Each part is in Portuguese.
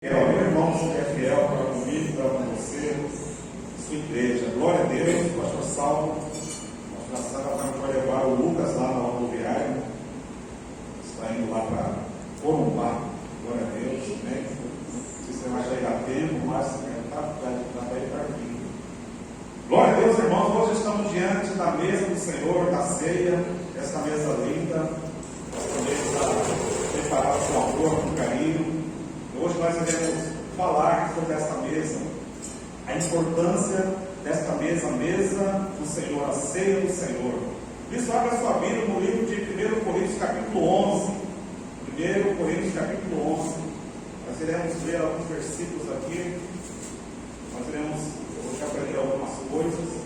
Meu irmão, você é fiel para comigo, para com você, sua igreja. Glória a Deus, o pastor Salvo, a pastora Sara vai levar o Lucas lá na rodoviária, está indo lá para Corumbá. Glória a Deus, né? Não sei se você vai chegar a tempo, mas está bem pertinho. Glória a Deus, irmãos, hoje estamos diante da mesa do Senhor, da ceia, essa mesa linda, essa mesa preparada com amor, com carinho. Hoje nós iremos falar sobre esta mesa, a importância desta mesa, a mesa do Senhor, a ceia do Senhor. Por isso, abra sua Bíblia no livro de 1 Coríntios, capítulo 11. 1 Coríntios, capítulo 11. Nós iremos ler alguns versículos aqui. Nós iremos, eu vou aprender algumas coisas.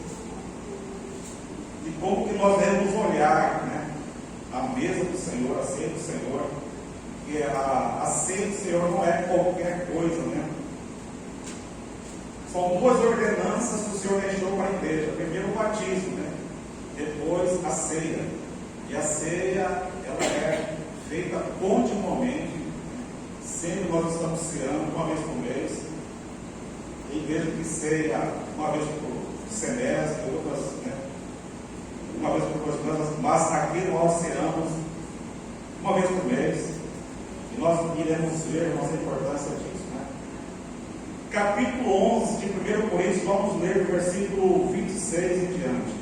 E como que nós devemos olhar, né, a mesa do Senhor, a ceia do Senhor. Que a ceia do Senhor não é qualquer coisa, né? São duas ordenanças que o Senhor deixou para a igreja. Primeiro o batismo, né? Depois a ceia. E a ceia, ela é feita continuamente. Sempre nós estamos ceando uma vez por mês. Tem igreja que ceia uma vez por semestre, outras, né? Uma vez por 2 anos, mas aqui nós ceamos uma vez por mês. E nós iremos ver a nossa importância disso, né? Capítulo 11 de 1 Coríntios, vamos ler o versículo 26 em diante.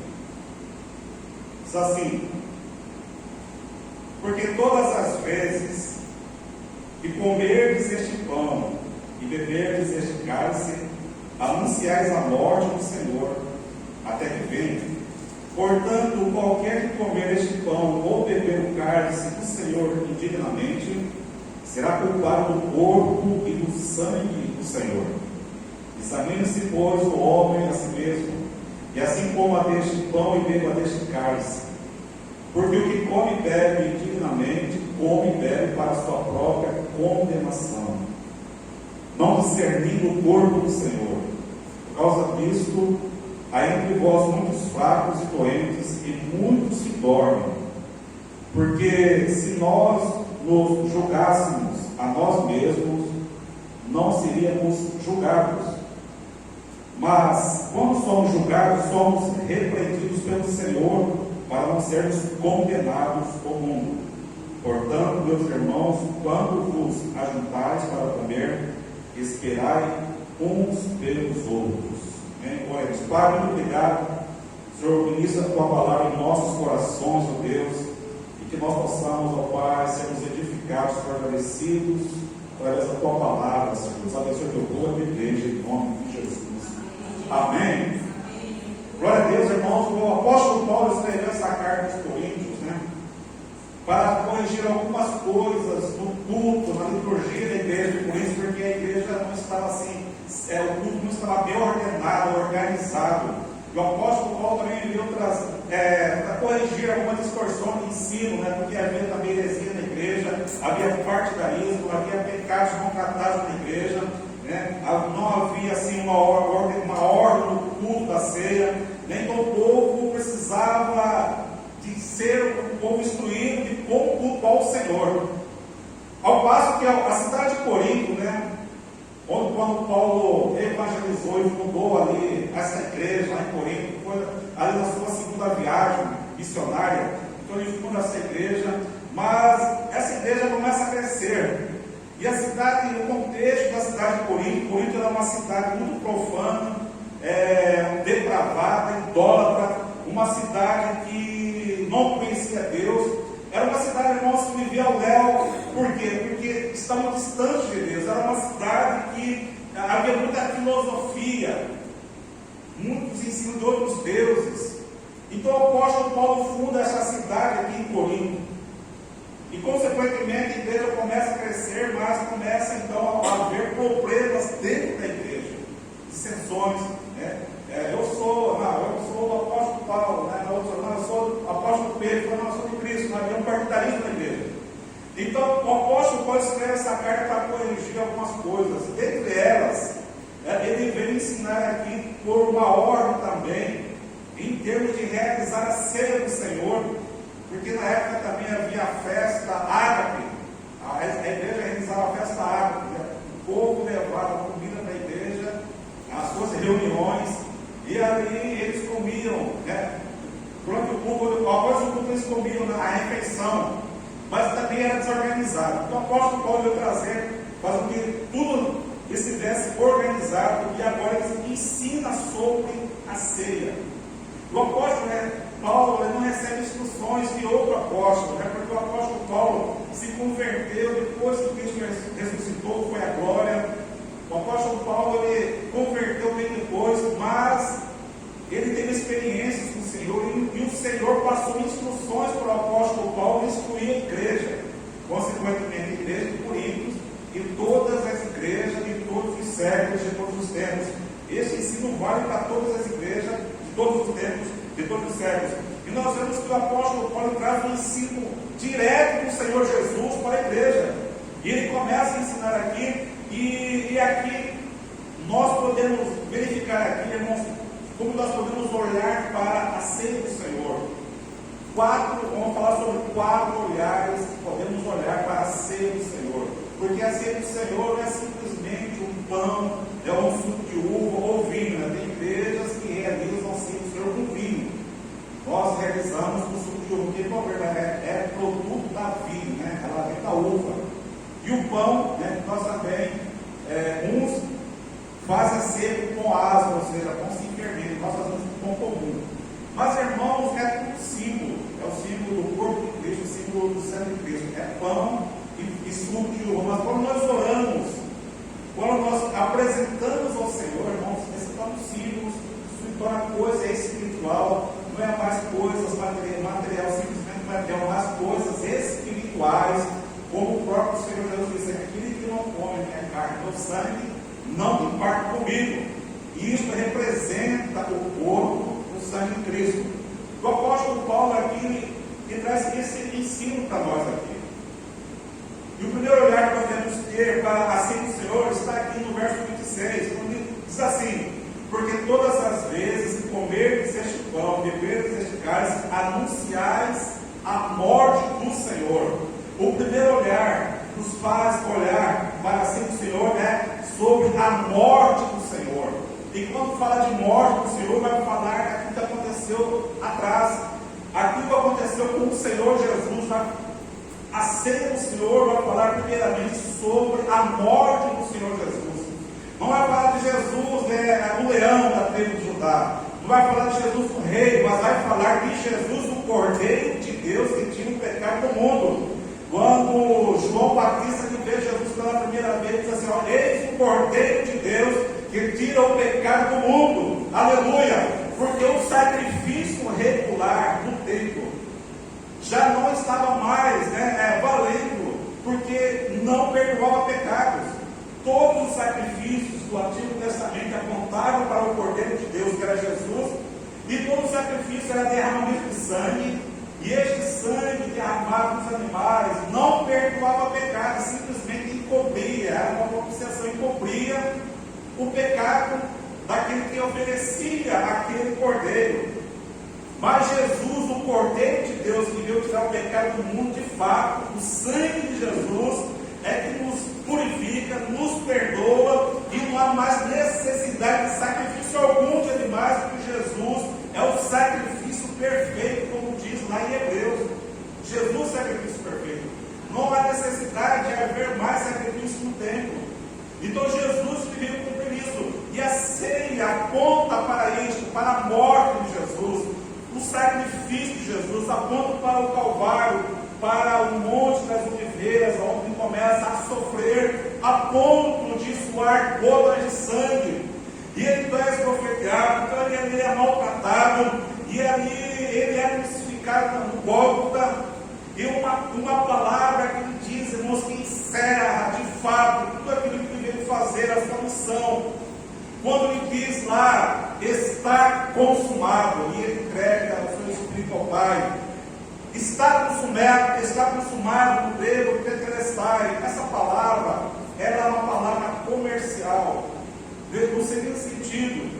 Diz assim: porque todas as vezes que comerdes este pão e beberdes este cálice, anunciais a morte do Senhor, até que venha. Portanto, qualquer que comer este pão ou beber o cálice do Senhor indignamente, será culpado do corpo e do sangue do Senhor. Examine-se, pois, o homem a si mesmo, e assim coma deste pão e beba deste cálice. Porque o que come e bebe indignamente, come e bebe para a sua própria condenação, não discernindo o corpo do Senhor. Por causa disto, há entre vós muitos fracos e doentes, e muitos que dormem. Porque se nós nos julgássemos a nós mesmos, não seríamos julgados. Mas, quando somos julgados, somos repreendidos pelo Senhor, para não sermos condenados ao mundo. Portanto, meus irmãos, quando vos ajuntais para comer, esperai uns pelos outros. Glória a Deus. Pai, muito obrigado. Senhor, ministra a tua palavra em nossos corações, ó Deus, que nós possamos, ó Pai, sermos edificados, fortalecidos através da Tua palavra, Senhor. Deus abençoe o Teu povo e a igreja, em nome de Jesus. Amém. Glória a Deus, irmãos. O apóstolo Paulo escreveu essa carta aos Coríntios, né, para corrigir algumas coisas no culto, na liturgia da igreja de Coríntios, porque a igreja não estava assim, o culto não estava bem ordenado, organizado. E o apóstolo Paulo também veio para corrigir algumas distorções de ensino, né? Porque havia também heresia na igreja, havia partidarismo, havia pecados não tratados na igreja, né? Não havia assim uma ordem no culto da ceia, né? Então o povo precisava de ser um povo instruído de como cultuar o Senhor. Ao passo que a cidade de Corinto, né, quando Paulo evangelizou e fundou ali essa igreja lá em Corinto, foi ali na sua segunda viagem missionária, então ele funda essa igreja, mas essa igreja começa a crescer, e a cidade, o contexto da cidade de Corinto era uma cidade muito profana, depravada, idólatra, uma cidade que não conhecia Deus. Era uma cidade, irmãos, que vivia ao léu. Por quê? Porque estava distante de Deus. Era uma cidade que havia muita filosofia, muitos ensinos de outros deuses. Então o apóstolo Paulo funda essa cidade aqui em Corinto. E consequentemente a igreja começa a crescer, mas começa então a haver problemas dentro da igreja. Dissensões, né? Eu sou do apóstolo Paulo, né? Eu sou do apóstolo Pedro, eu sou de Cristo, havia um partidarismo na igreja. Então o apóstolo Paulo escreve essa carta para corrigir algumas coisas. Dentre elas, ele veio ensinar aqui por uma ordem também, em termos de realizar a ceia do Senhor, porque na época também havia a festa ágape, a igreja realizava a festa ágape, né? O povo refeição, mas também era desorganizado. Então o apóstolo Paulo veio trazer, faz com que tudo estivesse organizado, e agora ele ensina sobre a ceia. O apóstolo Paulo ele não recebe instruções de outro apóstolo, porque o apóstolo Paulo se converteu depois que Cristo ressuscitou, foi a glória. O apóstolo Paulo ele converteu bem depois, mas ele teve experiências com o Senhor, e o Senhor passou instruções para o apóstolo Paulo instruir a igreja, consequentemente a igreja de Corinto e todas as igrejas de todos os séculos, de todos os tempos. Esse ensino vale para todas as igrejas de todos os tempos, de todos os séculos. E nós vemos que o apóstolo Paulo traz um ensino direto do Senhor Jesus para a igreja. E ele começa a ensinar aqui, e aqui nós podemos verificar aqui, irmãos, como nós podemos olhar para a ceia do Senhor. Vamos falar sobre 4 olhares que podemos olhar para a ceia do Senhor. Porque a ceia do Senhor não é simplesmente um pão, é um suco de uva ou vinho. Tem igrejas que realizam a ceia do Senhor com vinho. Nós realizamos com suco de uva, porque é produto da vinho, ela vem da uva. E o pão, nós também, uns fazem a ceia com pão asmo, ou seja, pão sem fermento. Nós fazemos com pão comum. Mas, irmãos, é tudo símbolo. É o símbolo do corpo de Cristo, o símbolo do sangue de Cristo. É pão e suco de uva. Mas quando nós oramos, quando nós apresentamos ao Senhor, irmãos, recebemos símbolos, isso se torna coisa espiritual, não é mais coisas material, simplesmente material, mas coisas espirituais, como o próprio Senhor Jesus disse: aquele que não come minha carne, meu sangue, não tem parte comigo. E isso representa o corpo, o sangue de Cristo. O apóstolo Paulo aqui, ele traz esse ensino para nós aqui. E o primeiro olhar que nós devemos ter para a ceia do Senhor está aqui no verso 26, onde diz assim: porque todas as vezes que comerdes este pão, beberdes este cálice, anunciais a morte do Senhor. O primeiro olhar nos faz olhar para a ceia do Senhor sobre a morte do Senhor. E quando fala de morte do Senhor, vai falar daquilo que aconteceu atrás, aquilo que aconteceu com o Senhor Jesus. A ceia do Senhor vai falar primeiramente sobre a morte do Senhor Jesus. Não vai falar de Jesus, o leão da tribo de Judá. Não vai falar de Jesus, o rei, mas vai falar de Jesus, o Cordeiro de Deus que tira o pecado do mundo. Quando João Batista que vê Jesus pela primeira vez, diz assim: ó, eis o Cordeiro de Deus que tira o pecado do mundo. Aleluia! Porque o sacrifício regular do templo já não estava mais valendo, porque não perdoava pecados. Todos os sacrifícios do Antigo Testamento apontavam para o Cordeiro de Deus, que era Jesus, e todo o sacrifício era derramamento de sangue, e este sangue derramado nos animais não perdoava pecados, simplesmente encobria, era uma propiciação, encobria o pecado daquele que oferecia aquele Cordeiro. Mas Jesus, o Cordeiro de Deus, que veio tirar o pecado do mundo, de fato, o sangue de Jesus é que nos purifica, nos perdoa, e não há mais necessidade de sacrifício algum de animais, porque Jesus é o sacrifício perfeito, como diz lá em Hebreus. Jesus é o sacrifício perfeito. Não há necessidade de haver mais sacrifício no templo. Então Jesus veio cumprir isso. E a ceia aponta para isto, para a morte de Jesus. O sacrifício de Jesus aponta para o Calvário, para o Monte das Oliveiras, onde ele começa a sofrer a ponto de suar gotas de sangue. E ele então é esbofeteado, então ele é maltratado, e ali ele é crucificado no Gólgota. E uma palavra que ele diz, irmãos, que encerra de fato tudo aquilo que ele veio fazer, a sua missão. Quando ele diz lá: está consumado, e ele entrega o seu Espírito ao Pai. Está consumado no grego tetelestai. Essa palavra, ela é uma palavra comercial, no seguinte sentido: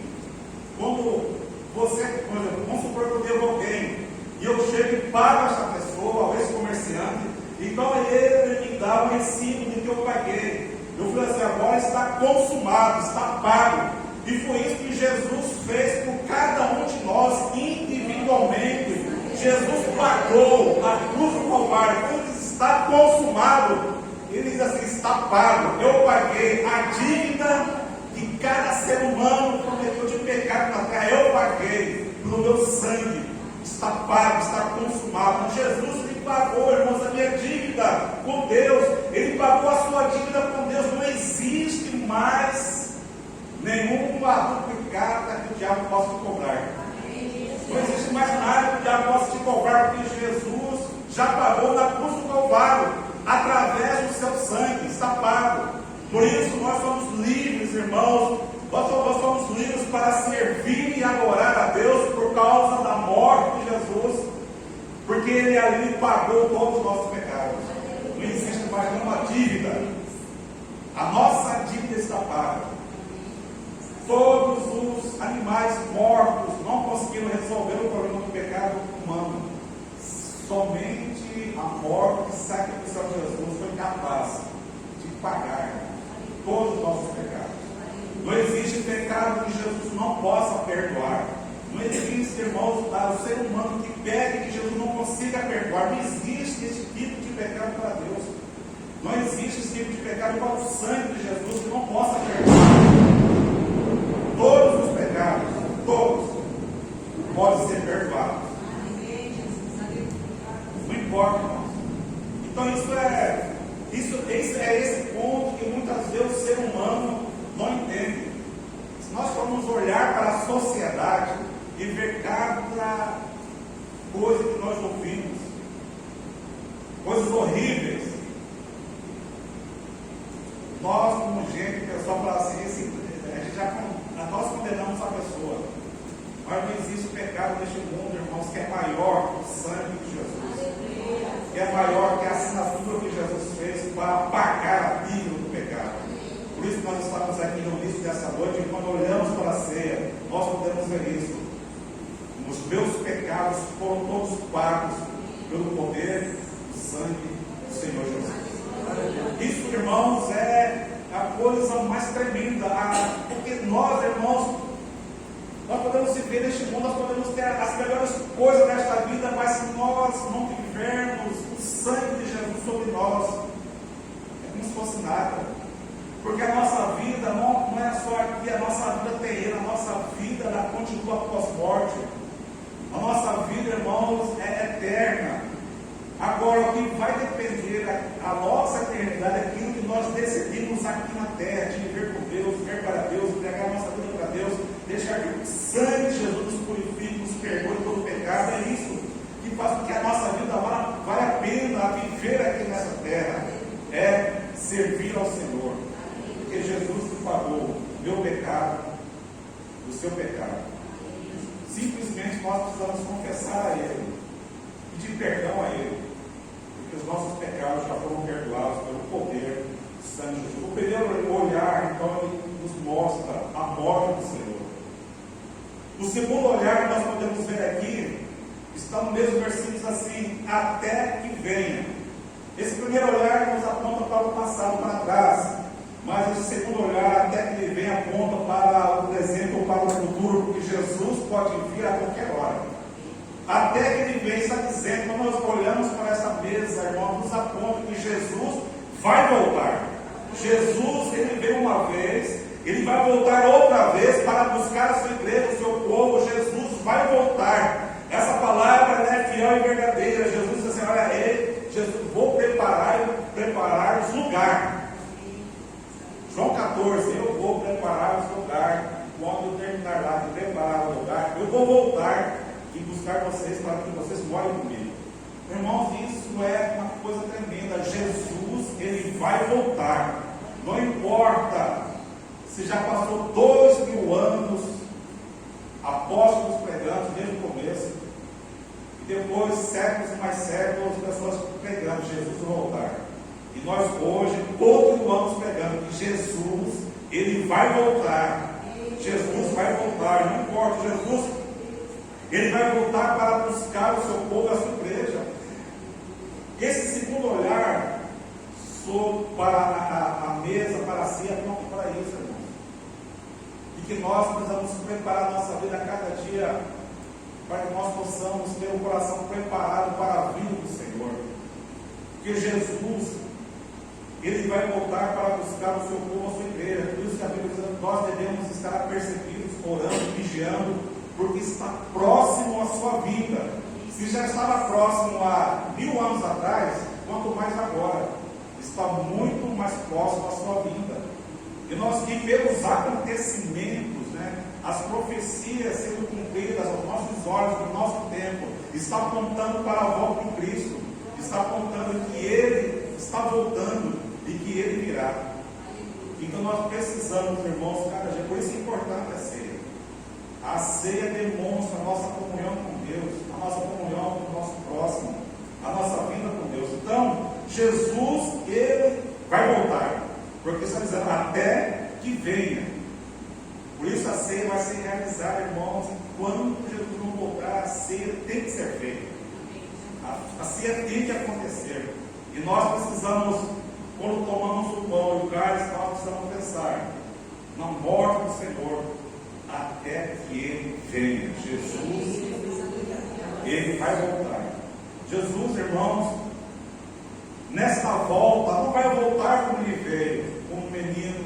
quando você, por exemplo, vamos supor que eu devo alguém, e eu chego e pago essa pessoa, ao ex-comerciante, então ele me dá um recibo de que eu paguei. Eu falei assim: agora está consumado, está pago. E foi isso que Jesus fez por cada um de nós individualmente. Jesus pagou a cruz do Calvário. Quando diz está consumado, ele diz assim: está pago. Eu paguei a dívida que cada ser humano cometeu de pecado na terra. Eu paguei no meu sangue. Está pago, está consumado. Jesus me pagou, irmãos, a minha dívida com Deus. Ele pagou a sua dívida com Deus. Não existe mais nenhuma duplicata que o diabo possa te cobrar. Não existe mais nada que o diabo possa te cobrar, porque Jesus já pagou na cruz do Calvário, através do seu sangue. Está pago. Por isso nós somos livres, irmãos. Nós somos livres para servir e adorar a Deus por causa da morte de Jesus, porque Ele ali pagou todos os nossos pecados. Não existe mais nenhuma dívida. A nossa dívida está paga. Todos os animais mortos não conseguiram resolver o problema do pecado humano. Somente a morte sacrificial de Jesus foi capaz de pagar todos os nossos pecados. Não existe pecado que Jesus não possa perdoar. Não existe, irmãos, o ser humano que pegue que Jesus não consiga perdoar. Não existe esse tipo de pecado para Deus. Não existe esse tipo de pecado para o sangue de Jesus que não possa perdoar. Todos os pecados, todos, podem ser perdoados. Não importa, irmãos. Então isso é esse ponto que muitas vezes o ser humano não entende. Se nós formos olhar para a sociedade e ver cada coisa que nós ouvimos, coisas horríveis, nós como gente, o pessoal fala assim, nós condenamos a pessoa, mas não existe pecado neste mundo, irmãos, que é maior que o sangue de Jesus, que é maior que a assinatura que Jesus fez para pagar a dívida do pecado. Por isso nós estamos aqui no início dessa noite, e quando olhamos para a ceia, nós podemos ver isso. Os meus pecados foram todos pagos pelo poder do sangue do Senhor Jesus. Isso, irmãos, é a coisa mais tremenda, porque nós, irmãos, nós podemos viver neste mundo, nós podemos ter as melhores coisas desta vida, mas se nós não tivermos o sangue de Jesus sobre nós, é como se fosse nada. Porque a nossa vida não é só aqui, a nossa vida terrena, a nossa vida ela continua pós-morte. A nossa vida, irmãos, é eterna. Agora, o que vai depender a nossa eternidade é aquilo que nós decidimos aqui na terra, de viver com Deus, viver para Deus, entregar a nossa vida para Deus, deixar que o sangue de Jesus nos purifique, nos perdoe todo o pecado. É isso que faz com que a nossa vida vale a pena viver aqui nessa terra, é servir ao Senhor. Porque Jesus que pagou o meu pecado, o seu pecado. Simplesmente nós precisamos confessar a Ele, pedir perdão a Ele, porque os nossos pecados já foram perdoados pelo poder do sangue de Jesus. O primeiro olhar, então, ele nos mostra a morte do Senhor. O segundo olhar que nós podemos ver aqui está no mesmo versículo assim: até que venha. Esse primeiro olhar nos aponta para o passado, para trás. Mas esse segundo olhar, até que ele vem, aponta para o presente ou para o futuro, porque Jesus pode vir a qualquer hora. Até que ele vem, está dizendo, quando nós olhamos para essa mesa, irmão, nos aponta que Jesus vai voltar. Jesus, ele veio uma vez, ele vai voltar outra vez para buscar a sua igreja, o seu povo. Jesus vai voltar. Essa palavra é fiel e verdadeira. Jesus diz assim: olha, Jesus, vou preparar os lugares. João 14, eu vou preparar os lugares. Quando eu terminar lá de preparar o lugar, eu vou voltar e buscar vocês para que vocês morem comigo. Irmãos, isso é uma coisa tremenda. Jesus, ele vai voltar. Não importa se já passou 2000 anos, apóstolos pregando desde o começo, e depois séculos e mais séculos, pessoas pregando Jesus voltar. E nós hoje continuamos pregando que Jesus, ele vai voltar. Jesus vai voltar, não importa, Jesus, ele vai voltar para buscar o seu povo, a sua igreja. Esse segundo olhar para a mesa, para a ceia, pronto para isso, irmãos. E que nós precisamos preparar a nossa vida a cada dia para que nós possamos ter o coração preparado para a vinda do Senhor. Porque Jesus, Ele vai voltar para buscar o seu povo, a sua igreja. Por isso que a Bíblia diz que nós devemos estar apercebidos, orando, vigiando, porque está próximo à sua vinda. Se já estava próximo há 1000 anos atrás, quanto mais agora, está muito mais próximo à sua vinda. E nós, que pelos acontecimentos, as profecias sendo cumpridas aos nossos olhos no nosso tempo, está apontando para a volta de Cristo, está apontando que Ele está voltando e que Ele virá. Então nós precisamos, irmãos, cada dia, por isso é importante a ceia. A ceia demonstra a nossa comunhão com Deus, a nossa comunhão com o nosso próximo, a nossa vida com Deus. Então, Jesus, Ele vai voltar, porque está dizendo até que venha. Por isso a ceia vai ser realizada, irmãos, enquanto Jesus não voltar, a ceia tem que ser feita. A ceia tem que acontecer. E nós precisamos, quando tomamos o pão e o cálice, nós precisamos pensar na morte do Senhor, até que Ele venha. Jesus, Ele vai voltar. Jesus, irmãos, nesta volta, não vai voltar como Ele veio, como um menino,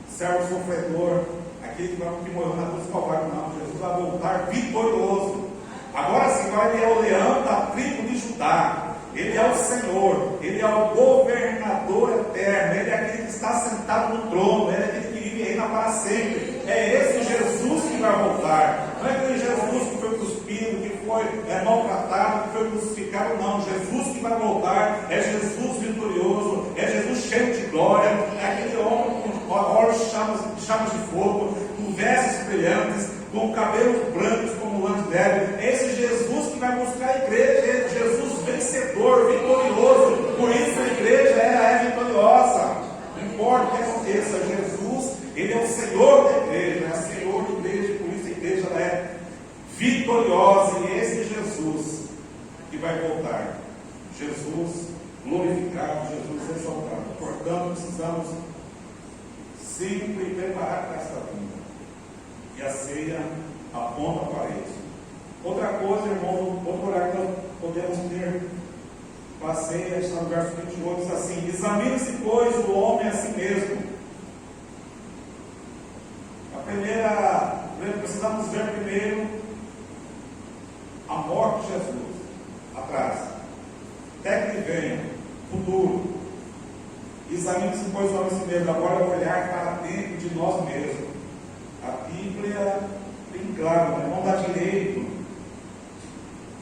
servo sofredor, aquele que morreu na cruz do Calvário. Não, Jesus vai voltar vitorioso. Agora sim, Ele é o leão da tribo de Judá. Ele é o Senhor, Ele é o governador eterno, Ele é aquele que está sentado no trono, Ele é aquele que vive e reina para sempre. É esse Jesus que vai voltar. Não é aquele Jesus que foi cuspido, que foi maltratado, que foi crucificado. Não, Jesus que vai voltar é Jesus vitorioso, é Jesus cheio de glória, é aquele homem com olhos chamas de fogo, com vestes brilhantes, com cabelos brancos como lã de neve. É esse Jesus que vai buscar a igreja, é Jesus vencedor, vitorioso. Por isso a igreja é vitoriosa. Não importa o que aconteça, Jesus, Ele é o Senhor da igreja, é o Senhor da igreja, por isso a igreja é vitoriosa. E esse Jesus que vai voltar, Jesus glorificado, Jesus exaltado. Portanto, precisamos sempre preparar para esta vinda. E a ceia aponta para isso. Outra coisa, irmão, outro lugar que nós podemos ter com a ceia, está no verso 28, diz assim: examine-se, pois, o homem a si mesmo. Precisamos ver primeiro a morte de Jesus, atrás, até que ele venha, futuro. Examine-se, pois, o homem a si mesmo. Agora olhar para dentro de nós mesmos. A Bíblia tem claro, não dá direito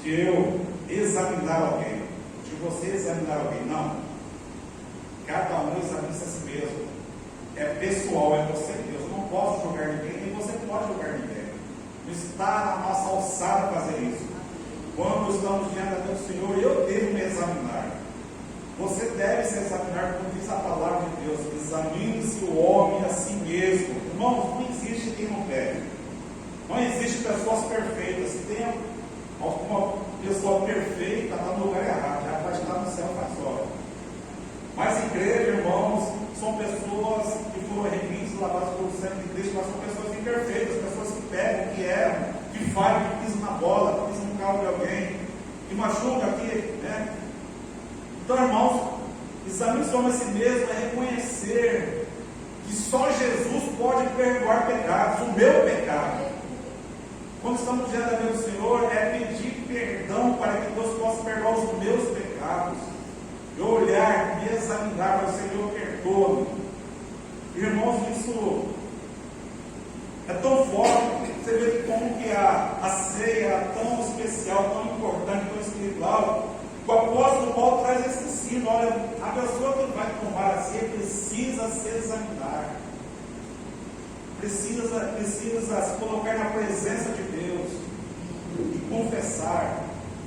de eu examinar alguém, de você examinar alguém, não. Cada um examina-se a si mesmo. É pessoal, é você Deus. Eu não posso julgar ninguém, nem você pode julgar ninguém. Não está na nossa alçada fazer isso. Quando estamos diante do Senhor, eu devo me examinar. Você deve se examinar, como diz a palavra de Deus. Examine-se o homem a si mesmo. Irmãos, não existe quem não deve. Não existe pessoas perfeitas. Se tem alguma pessoa perfeita, está no lugar errado, já vai estar no céu faz hora. Mas igreja, irmãos, são pessoas que foram remidas e lavadas pelo sangue de Cristo, mas são pessoas imperfeitas, pessoas que pegam, que erram, que falham, que pisam na bola, que pisam no carro de alguém, que machucam aqui, né? Então, irmãos, examine-se o homem a si mesmo, é reconhecer que só Jesus pode perdoar pecados, o meu pecado. Quando estamos diante do Senhor, é pedir perdão para que Deus possa perdoar os meus pecados. Eu olhar, me examinar, para o Senhor perdoa-me. Irmãos, isso é tão forte. Você vê como que a ceia é tão especial, tão importante, tão espiritual. O apóstolo Paulo traz esse ensino. Olha, a pessoa que vai tomar a ceia precisa se examinar. Precisa se colocar na presença de Deus e confessar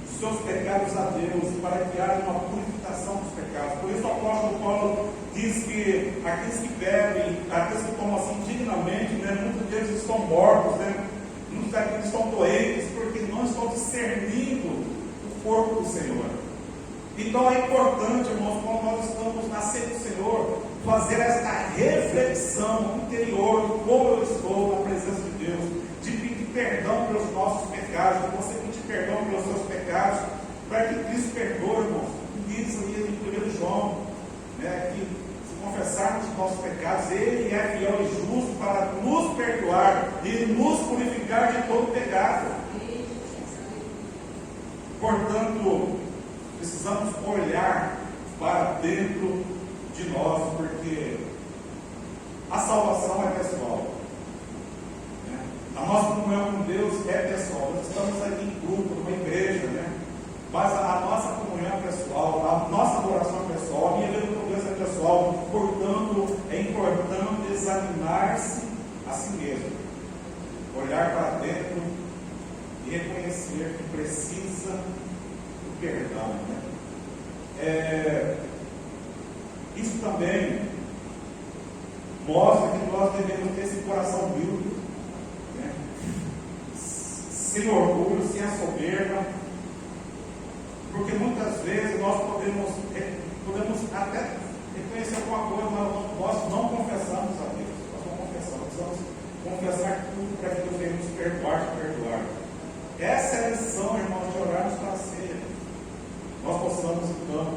os seus pecados a Deus, para que haja uma purificação dos pecados. Por isso o apóstolo Paulo diz que aqueles que bebem, aqueles que tomam assim dignamente, muitos deles estão mortos, muitos daqueles estão doentes, porque não estão discernindo o corpo do Senhor. Então é importante, irmãos, quando nós estamos na ceia do Senhor, fazer esta reflexão interior de como eu estou na presença de Deus, de pedir perdão pelos nossos pecados, de você pedir para que Cristo perdoe, irmãos. Diz ali em 1 João, né, que se confessarmos os nossos pecados, Ele é fiel e justo para nos perdoar e nos purificar de todo pecado. Portanto, precisamos olhar para dentro de nós, porque a salvação é pessoal. A nossa comunhão com Deus é pessoal. Nós estamos aqui em grupo, numa igreja, né? Mas a nossa comunhão é pessoal, a nossa adoração é pessoal, a minha vida com Deus é pessoal. Portanto, é importante examinar-se a si mesmo, olhar para dentro e reconhecer que precisa do perdão, né? Isso também mostra que nós devemos ter esse coração bíblico, né? Sem orgulho, sem a soberba, porque muitas vezes nós podemos até reconhecer alguma coisa, mas nós não confessamos a Deus. Nós não confessamos, precisamos confessar tudo para que Deus venha nos perdoar. Essa é a lição, irmãos, de orarmos para a ceia. Nós possamos então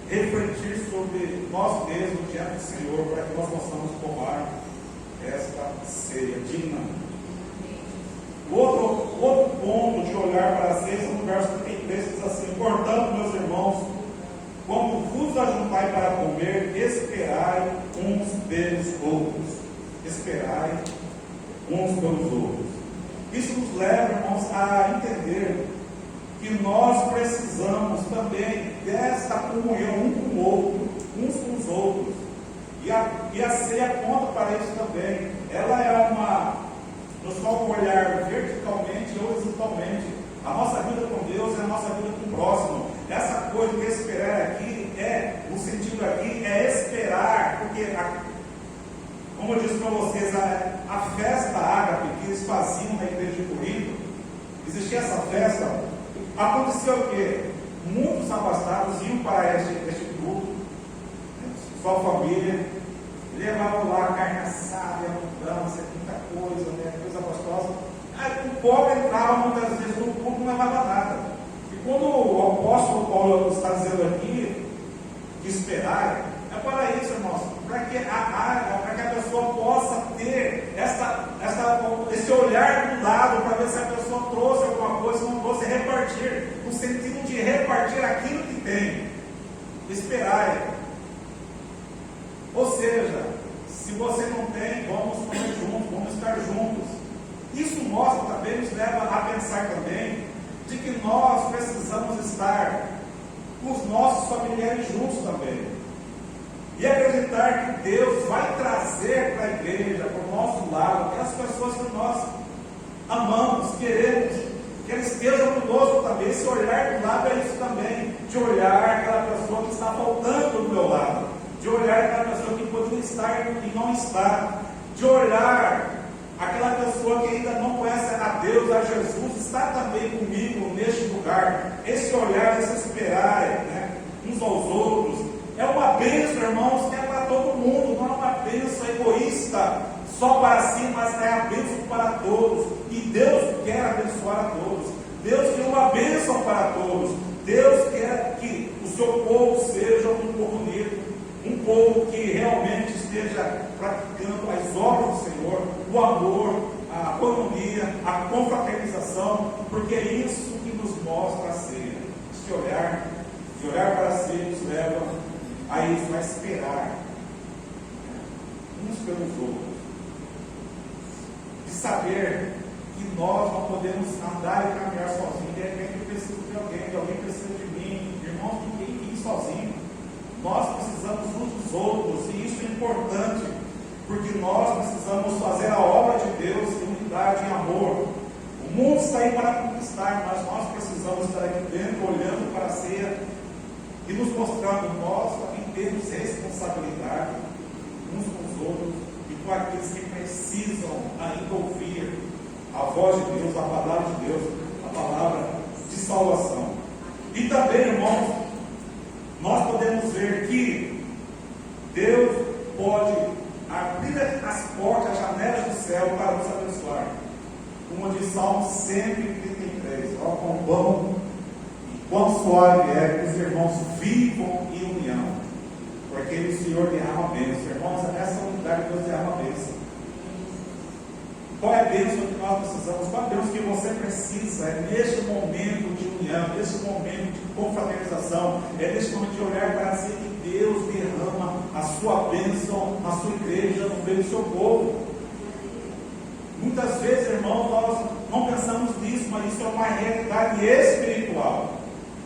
refletir sobre nós mesmos diante do Senhor, para que nós possamos tomar esta ceia digna. O outro ponto de olhar para a ceia, no verso 33, diz assim: portanto, meus irmãos, quando vos ajuntai para comer, esperai uns pelos outros. Esperai uns pelos outros. Isso nos leva, irmãos, a entender que nós precisamos também desta comunhão um com o outro, uns com os outros. E a ceia aponta para isso também. Ela é não só um olhar verticalmente ou horizontalmente. A nossa vida com Deus é a nossa vida com o próximo. Essa coisa de esperar aqui, o sentido aqui é esperar, porque, como eu disse para vocês, a festa ágape que eles faziam na igreja de Corinto, existia essa festa. Aconteceu o quê? Muitos abastados iam para este grupo, sua família, levavam lá carne assada, abundância, muita coisa, coisa gostosa. Aí o pobre entrava muitas vezes no grupo e não levava nada. E quando o apóstolo Paulo está dizendo aqui, que esperar, é para isso, irmãos, para que a pessoa possa ter esse olhar do lado, para ver se a pessoa trouxe alguma coisa, se não trouxe, repartir, no sentido de repartir aquilo que tem. Esperar. Ou seja, se você não tem, vamos comer juntos, vamos estar juntos. Isso mostra também, nos leva a pensar também, de que nós precisamos estar com os nossos familiares juntos também. E acreditar que Deus vai trazer para a igreja, para o nosso lado, aquelas pessoas que nós amamos, queremos, que eles estejam conosco também. Esse olhar do lado é isso também, de olhar aquela pessoa que está faltando do meu lado, de olhar aquela pessoa que poderia estar e não está, de olhar aquela pessoa que ainda não conhece a Deus, a Jesus, está também comigo neste lugar. Esse olhar, esse esperar, uns aos outros, é uma bênção, irmãos, que é para todo mundo, não é uma bênção egoísta, só para si, mas é a bênção para todos. E Deus quer abençoar a todos. Deus quer uma bênção para todos. Deus quer que o seu povo seja um povo unido, um povo que realmente esteja praticando as obras do Senhor, o amor, a economia, a confraternização, porque é isso que nos mostra a ceia. Este olhar, de olhar para a ceia, nos leva a isso, a esperar uns pelos outros, de saber que nós não podemos andar e caminhar sozinhos. De repente eu preciso de alguém precisa de mim. Irmãos, ninguém vive sozinho. Nós precisamos uns dos outros, e isso é importante, porque nós precisamos fazer a obra de Deus em unidade e amor. O mundo está aí para conquistar, mas nós precisamos estar aqui dentro, olhando para a ceia e nos mostrando, nós também temos responsabilidade uns com os outros e com aqueles que precisam ainda ouvir a voz de Deus, a palavra de Deus, a palavra de salvação. E também, irmãos, nós podemos ver que Deus pode abrir as portas, as janelas do céu para nos abençoar. Como diz Salmo 133, ó, com pão Quão suave é que os irmãos vivam em união, porque o Senhor derrama bênção. Irmãos, nessa unidade Deus derrama bênção. Qual é a bênção que nós precisamos? Qual é a bênção que você precisa? É neste momento de união, neste momento de confraternização, é neste momento de olhar para si que Deus derrama a sua bênção na sua igreja, no meio do seu povo. Muitas vezes, irmãos, nós não pensamos nisso, mas isso é uma realidade espiritual.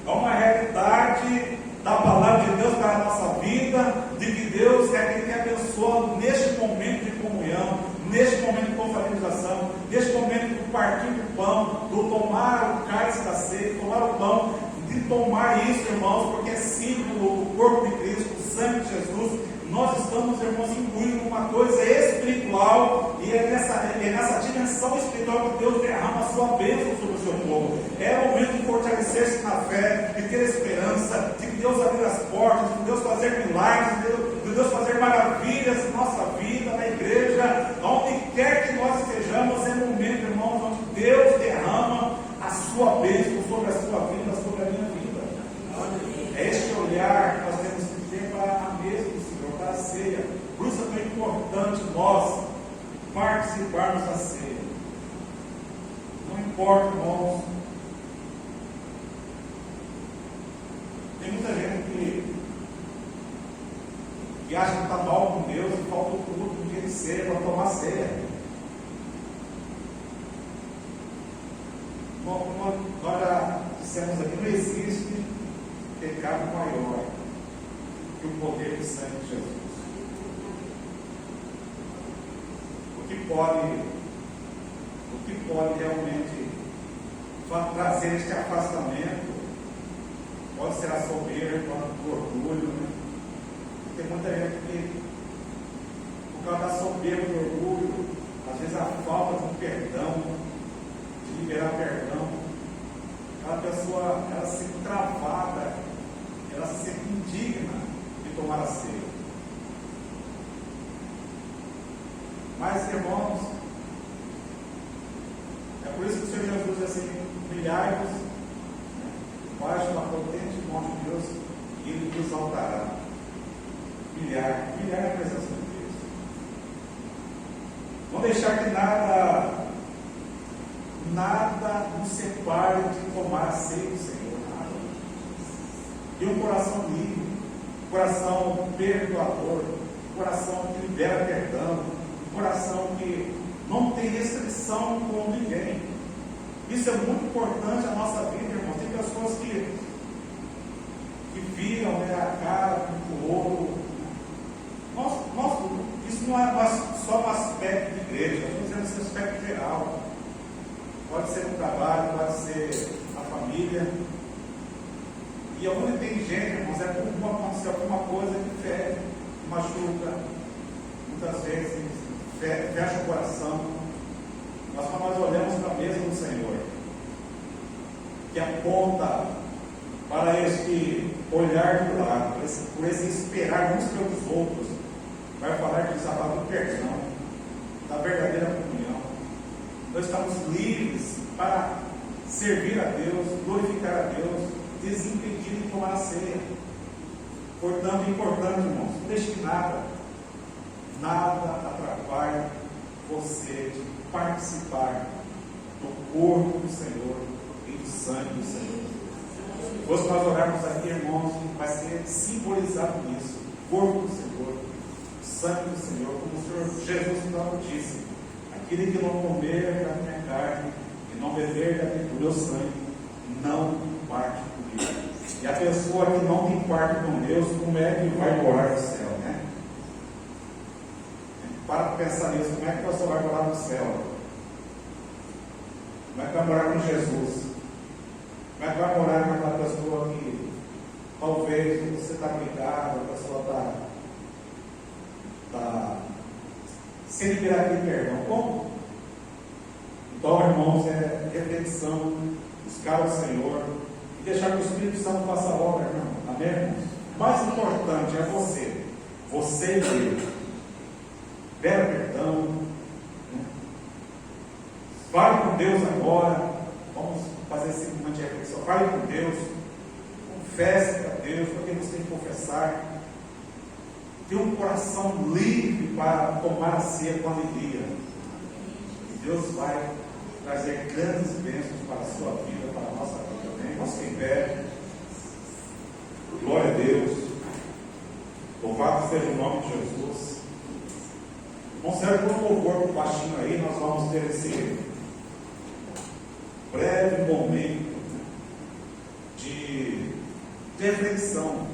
É uma realidade da palavra de Deus para a nossa vida, de que Deus é aquele que abençoa neste momento de comunhão, neste momento de confraternização, neste momento do partir do pão, do tomar o cálice da ceia, tomar o pão, de tomar isso, irmãos, porque é símbolo do corpo de Cristo, do sangue de Jesus. Nós estamos, irmãos, incluindo uma coisa espiritual, e é nessa dimensão espiritual que Deus derrama a sua bênção sobre o seu povo. É o momento de fortalecer-se na fé, de ter esperança, de Deus abrir as portas, de Deus fazer milagres, de Deus fazer maravilhas em nossa vida, na igreja, onde quer que nós estejamos. É momento, irmãos, onde Deus derrama a sua bênção sobre a sua vida, sobre a minha vida. É este olhar que nós temos que ter para a mesa do Senhor, para a ceia. Por isso é tão importante nós participarmos da ceia. Não importa, irmãos. Tem muita gente que acha que está mal com Deus e falta o culto no dia de ceia para tomar ceia. Bom, nós já dissemos aqui, não existe pecado maior que o poder do sangue de Jesus. O que pode realmente trazer este afastamento pode ser a soberba, o orgulho, né? Tem muita gente que, por causa da soberba e do orgulho, às vezes a falta de perdão, de liberar perdão, aquela pessoa, ela se sente travada, ela se sente indigna de tomar a ceia. Mas, irmãos, é por isso que o Senhor Jesus diz assim: humilhai-vos debaixo da potente mão de Deus, e Ele vos exaltará. Humilhar a presença de Deus. Não deixar que nada nos separe de tomar a ceia do Senhor. Nada. E um coração livre, um coração perdoador, um coração que libera perdão, um coração que não tem restrição com ninguém. Isso é muito importante na nossa vida, irmãos. Tem pessoas que viram, né, a cara um do outro. Isso não é só um aspecto de igreja, nós estamos dizendo esse aspecto geral. Pode ser no trabalho, pode ser na família. E onde tem gente, irmãos, é como acontecer alguma coisa que fere, que machuca, muitas vezes fecha o coração. Mas quando nós olhamos para a mesa do Senhor, que aponta para este olhar do lado, por esse esperar uns pelos outros, vai falar de desabafo do perdão, da verdadeira comunhão. Nós estamos livres para servir a Deus, glorificar a Deus, desimpedido de tomar a ceia. Portanto, é importante, irmãos, não deixe que nada atrapalhe você de participar do corpo do Senhor e do sangue do Senhor. Depois que nós orarmos aqui, irmãos, vai ser simbolizado nisso: o corpo do Senhor, o sangue do Senhor, como o Senhor Jesus então disse: aquele que não comer da minha carne e não beber do meu sangue, não parte comigo. E a pessoa que não tem parte com Deus, como é que vai morar no céu, né? Para pensar nisso, como é que a pessoa vai morar no céu? Como é que vai morar com Jesus? Como é que vai morar com aquela pessoa que talvez você está brigado, a pessoa está sem liberar aquele perdão? Como? Então, irmãos, é reflexão, buscar o Senhor e deixar que o Espírito Santo faça a obra, irmão. Amém, irmãos? O mais importante é você e Deus. Pera perdão, né? Fale com Deus agora. Vamos fazer esse momento de reflexão. Fale com Deus, Confesse a Deus, porque você tem que confessar. Ter um coração livre para tomar a ceia com alegria. E Deus vai trazer grandes bênçãos para a sua vida, para a nossa vida. Amém? Você em pé. Glória a Deus. Louvado seja o nome de Jesus. Conserve com o louvor baixinho aí, nós vamos ter esse breve momento de reflexão